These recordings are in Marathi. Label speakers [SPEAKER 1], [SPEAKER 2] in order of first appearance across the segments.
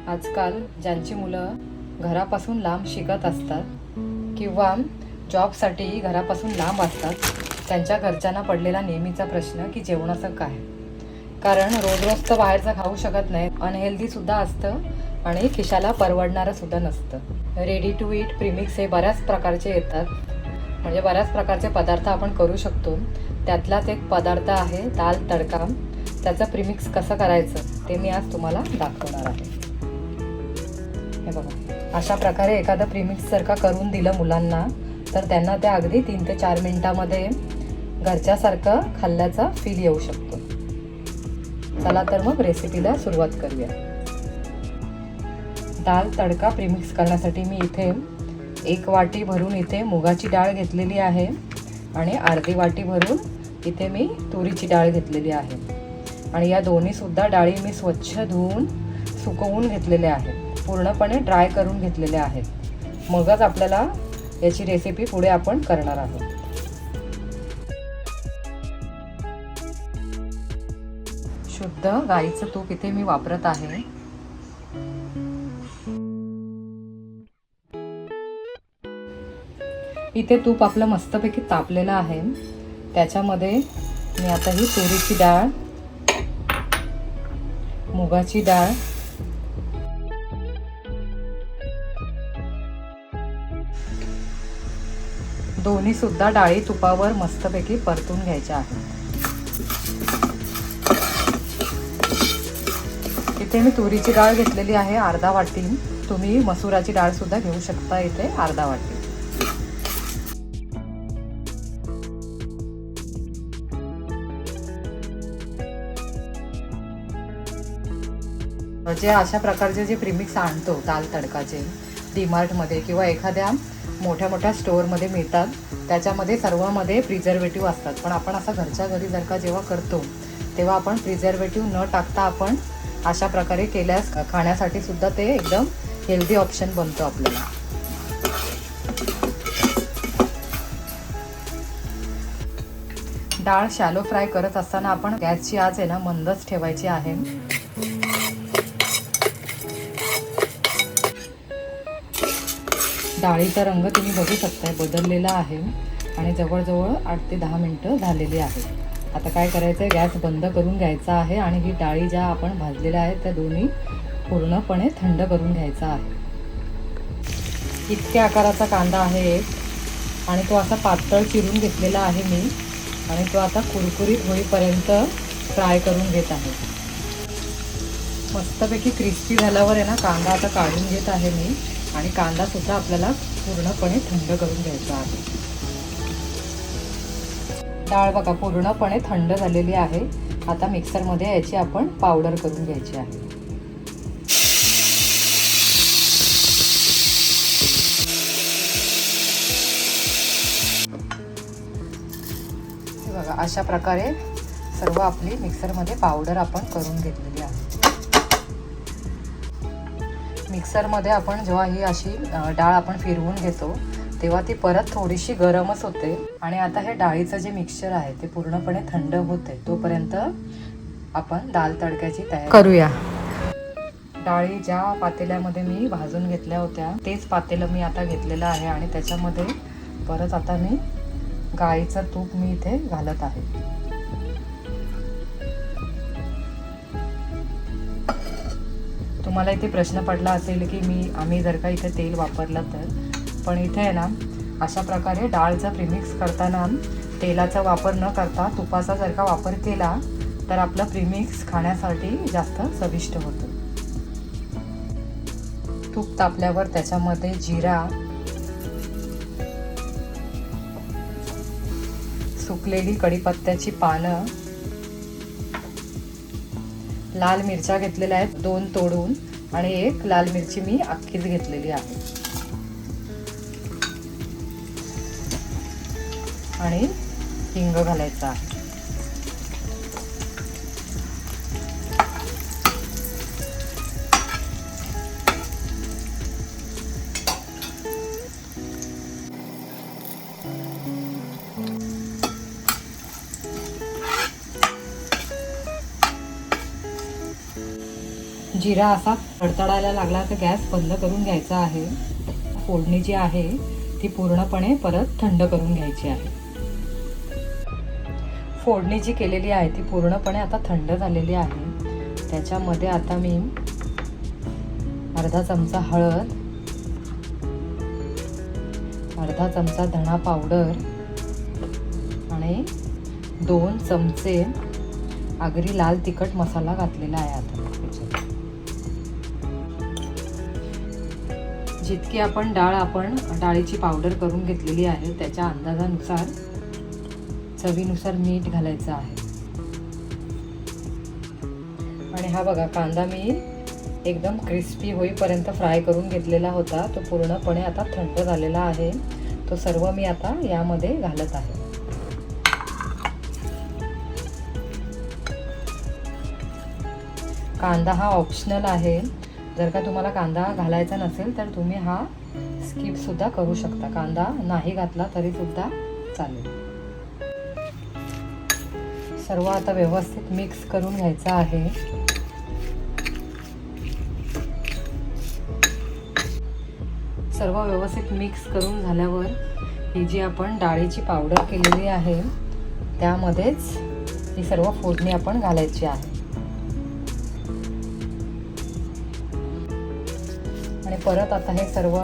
[SPEAKER 1] आजकाल ज्यांची मुलं घरापासून लांब शिकत असतात किंवा जॉबसाठी घरापासून लांब असतात, त्यांच्या घरच्यांना पडलेला नेहमीचा प्रश्न की जेवणाचं काय. कारण रोज रोज तर बाहेरचं खाऊ शकत नाही, अनहेल्दीसुद्धा असतं आणि खिशाला परवडणारंसुद्धा नसतं. रेडी टू ईट प्रीमिक्स हे बऱ्याच प्रकारचे येतात, म्हणजे बऱ्याच प्रकारचे पदार्थ आपण करू शकतो. त्यातलाच एक पदार्थ आहे दाल तडका. त्याचं प्रीमिक्स कसं करायचं ते मी आज तुम्हाला दाखवणार आहे. हे बघा, अशा प्रकारे एखादं प्रीमिक्स जर का करून दिलं मुलांना तर त्यांना ते अगदी 3 ते 4 मिनिटामध्ये घरच्यासारखं खाल्ल्याचा फील येऊ शकतो. चला तर मग रेसिपीला सुरुवात करूया. दाल तडका प्रीमिक्स करण्यासाठी मी इथे 1 वाटी भरून इथे मुगाची डाळ घेतलेली आहे आणि अर्धी वाटी भरून इथे मी तुरीची डाळ घेतलेली आहे. आणि या दोन्हीसुद्धा डाळी मी स्वच्छ धुवून सुकवून घेतलेल्या आहेत, पूर्णपणे ड्राय करून घेतलेल्या आहेत. मगच आपल्याला याची रेसिपी पुढे आपण करणार आहोत. शुद्ध गाईचं तूप इथे मी वापरत आहे. इथे तूप आपलं मस्तपैकी तापलेलं आहे. त्याच्यामध्ये मी आता ही तुरीची डाळ, मुगाची डाळ, दोन्ही सुद्धा डाळी तुपावर मस्तपैकी परतून घ्यायच्या आहेत. इथे मी तुरीची डाळ घेतलेली आहे अर्धा वाटी. तुम्ही मसुराची डाळ सुद्धा घेऊ शकता इथे अर्धा वाटी. जे अशा प्रकारचे जे प्रीमिक्स आणतो दाल तडकाचे डीमार्टमध्ये किंवा एखाद्या मोठ्या मोठ्या स्टोअरमध्ये मिळतात, त्याच्यामध्ये सर्वांमध्ये प्रिझर्वेटिव्ह असतात. पण आपण असं घरच्या घरी जर का जेव्हा करतो तेव्हा आपण प्रिझर्वेटिव्ह न टाकता आपण अशा प्रकारे केल्यास खाण्यासाठी सुद्धा ते एकदम हेल्दी ऑप्शन बनतो आपल्याला. डाळ शॅलो फ्राय करत असताना आपण गॅसची आच आहे ना मंदच ठेवायची आहे. डाळीचा रंग तुम्ही बघू शकताय बदललेला आहे आणि जवळजवळ 8 ते 10 मिनटं झालेली आहेत. आता काय करायचं आहे, गॅस बंद करून घ्यायचा आहे आणि ही डाळी ज्या आपण भाजलेल्या आहेत त्या दोन्ही पूर्णपणे थंड करून घ्यायचा आहे. इतक्या आकाराचा कांदा आहे एक आणि तो असा पातळ चिरून घेतलेला आहे मी आणि तो आता कुरकुरीत होईपर्यंत फ्राय करून घेत आहे. मस्तपैकी क्रिस्पी झाल्यावर आहे ना कांदा आता काढून घेत आहे मी आणि कांदा सुद्धा आपल्याला पूर्णपणे थंड करून घ्यायचा आहे. डाळ बघा पूर्णपणे थंड झालेली आहे. आता मिक्सरमध्ये याची आपण पावडर करून घ्यायची आहे. बघा अशा प्रकारे सर्व आपली मिक्सरमध्ये पावडर आपण करून घेतलेली आहे. मिक्सरमध्ये आपण जेव्हा ही अशी डाळ आपण फिरवून घेतो तेव्हा ती परत थोडीशी गरमच होते. आणि आता हे डाळीचं जे मिक्सचर आहे ते पूर्णपणे थंड होते, तोपर्यंत आपण दाल तडक्याची तयारी करूया. डाळी ज्या पातेल्यामध्ये मी भाजून घेतल्या होत्या तेच पातेलं मी आता घेतलेलं आहे आणि त्याच्यामध्ये परत आता मी गाईचं तूप मी इथे घालत आहे. तुम्हाला इथे प्रश्न पडला असेल की आम्ही जर का इथे तेल वापरलं तर, पण इथे आहे ना अशा प्रकारे डाळचं प्रीमिक्स करताना तेलाचा वापर न करता तुपाचा जर का वापर केला तर आपलं प्रीमिक्स खाण्यासाठी जास्त चविष्ट होतं. तूप तापल्यावर त्याच्यामध्ये जिरा, सुकलेली कढीपत्त्याची पानं, लाल मिरच्या घेतलेल्या आहेत 2 तोडून आणि 1 लाल मिरची मी अख्खीच घेतलेली आहे आणि हिंग घालायचा आहे. जिरा असा तडतडायला लागला तर गॅस बंद करून घ्यायचा आहे. फोडणी जी आहे ती पूर्णपणे परत थंड करून घ्यायची आहे. फोडणी जी केलेली आहे ती पूर्णपणे आता थंड झालेली आहे. त्याच्यामध्ये आता मी अर्धा चमचा हळद, अर्धा चमचा धना पावडर आणि 2 चमचे आगरी लाल तिखट मसाला घातलेला आहे. आता जितकी आपण डाळीची पावडर करून घेतलेली आहे त्याच्या अंदाजानुसार चवीनुसार मीठ घालायचं आहे. आणि हा बघा कांदा मी एकदम क्रिस्पी होईपर्यंत फ्राय करून घेतलेला होता. तो पूर्णपणे आता थंड झालेला आहे. तो सर्व मी आता यामध्ये घालत आहे. कांदा हा ऑप्शनल आहे. जर का तुम्हाला कांदा घालायचा नसेल तर तुम्ही हा स्किप सुद्धा करू शकता. कांदा नाही घातला तरी सुद्धा चालेल. सर्व आता व्यवस्थित मिक्स करून घ्यायचं आहे. सर्व व्यवस्थित मिक्स करून झाल्यावर ही जी आपण डाळीची पावडर केलेली आहे त्यामध्येच ही सर्व फोडणी आपण घालायची आहे. आणि परत आता हे सर्व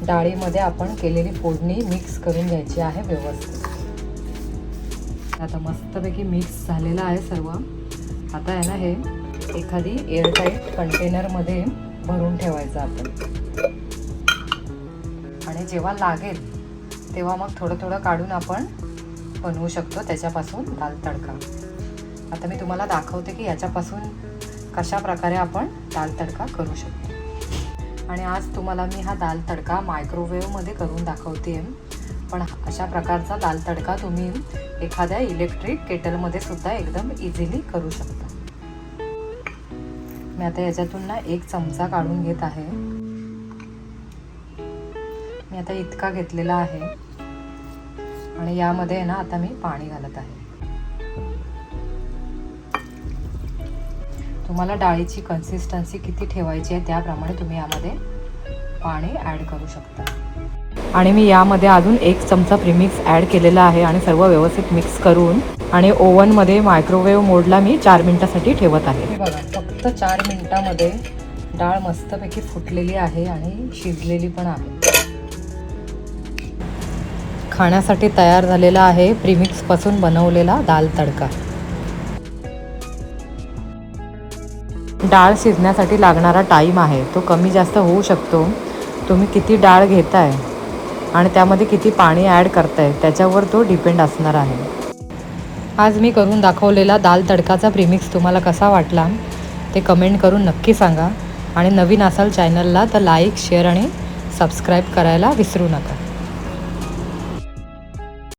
[SPEAKER 1] डाळीमध्ये आपण केलेली फोडणी मिक्स करून घ्यायची आहे व्यवस्थित. आता मस्तपैकी मिक्स झालेलं आहे सर्व. आता आहे ना हे एखादी एअरटाईट कंटेनरमध्ये भरून ठेवायचं आपण. आणि जेव्हा लागेल तेव्हा मग थोडं थोडं काढून आपण बनवू शकतो त्याच्यापासून दाल तडका. आता मी तुम्हाला दाखवते की याच्यापासून कशा प्रकारे आपण दाल तडका करू शकतो. आणि आज तुम्हाला मी हा दाल तडका मायक्रोवेव्हमध्ये करून दाखवते. पण अशा प्रकारचा दाल तडका तुम्ही एखाद्या इलेक्ट्रिक केटलमध्ये सुद्धा एकदम इझिली करू शकता. मी आता याच्यातून ना 1 चमचा काढून घेत आहे. मी आता इतका घेतलेला आहे आणि यामध्ये ना आता मी पाणी घालत आहे. तुम्हाला डाळीची कन्सिस्टन्सी किती ठेवायची आहे त्याप्रमाणे तुम्ही यामध्ये पाणी ॲड करू शकता. आणि मी यामध्ये अजून 1 चमचा प्रीमिक्स ॲड केलेला आहे आणि सर्व व्यवस्थित मिक्स करून आणि ओव्हनमध्ये मायक्रोवेव्ह मोडला मी 4 मिनिटासाठी ठेवत आहे. हे बघा फक्त 4 मिनिटामध्ये डाळ मस्तपैकी फुटलेली आहे आणि शिजलेली पण आहे. खाण्यासाठी तयार झालेला आहे प्रीमिक्सपासून बनवलेला दाल तडका. डाळ शिजण्यासाठी लागणारा टाईम आहे तो कमी जास्त होऊ शकतो. तुम्ही किती डाळ घेताय आणि त्यामध्ये किती पाणी ॲड करताय त्याच्यावर तो डिपेंड असणार आहे. आज मी करून दाखवलेला दाल तडकाचा प्रीमिक्स तुम्हाला कसा वाटला ते कमेंट करून नक्की सांगा. आणि नवीन असाल चॅनलला तर लाईक, शेअर आणि सबस्क्राईब करायला विसरू नका.